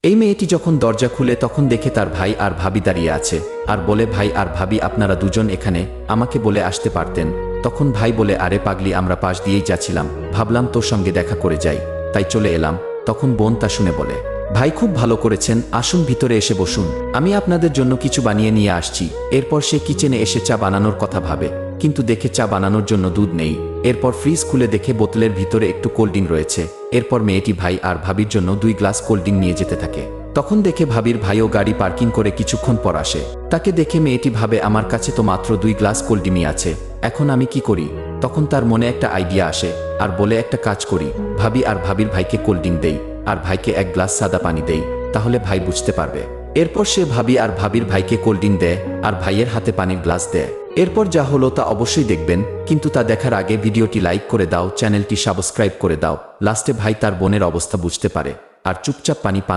এই মেয়েটি যখন দরজা খুলে তখন দেখে তার ভাই আর ভাবি দাঁড়িয়ে আছে আর বলে, ভাই আর ভাবি আপনারা দুজন এখানে, আমাকে বলে আসতে পারতেন। তখন ভাই বলে, আরে পাগলি, আমরা পাশ দিয়েই যাচ্ছিলাম, ভাবলাম তোর সঙ্গে দেখা করে যাই, তাই চলে এলাম। তখন বোন তা শুনে বলে, ভাই খুব ভালো করেছেন, আসুন ভিতরে এসে বসুন, আমি আপনাদের জন্য কিছু বানিয়ে নিয়ে আসছি। এরপর সে কিচেনে এসে চা বানানোর কথা ভাবে, কিন্তু দেখে চা বানানোর জন্য দুধ নেই। এরপর ফ্রিজ খুলে দেখে বোতলের ভিতরে একটু কোল্ড ড্রিঙ্ক রয়েছে। এরপর মেয়েটি ভাই আর ভাবির জন্য 2 গ্লাস কোল্ড ড্রিঙ্ক নিয়ে যেতে থাকে। তখন দেখে ভাবির ভাইও গাড়ি পার্কিং করে কিছুক্ষণ পর আসে। তাকে দেখে মেয়েটি ভাবে, আমার কাছে তো মাত্র 2 গ্লাস কোল্ড ড্রিঙ্কই আছে, এখন আমি কি করি? তখন তার মনে একটা আইডিয়া আসে আর বলে, একটা কাজ করি, ভাবি আর ভাবির ভাইকে কোল্ড ড্রিঙ্ক দেই আর ভাইকে 1 গ্লাস সাদা পানি দেই, তাহলে ভাই বুঝতে পারবে। এরপর সে ভাবি আর ভাবির ভাইকে কোল্ড ড্রিঙ্ক দেয় আর ভাইয়ের হাতে পানির গ্লাস দেয়। এরপর যা হলো তা অবশ্যই দেখবেন, কিন্তু তা দেখার আগে ভিডিওটি লাইক করে দাও, চ্যানেলটি সাবস্ক্রাইব করে দাও। লাস্টে ভাই তার বোনের অবস্থা বুঝতে পারে আর চুপচাপ পানি পান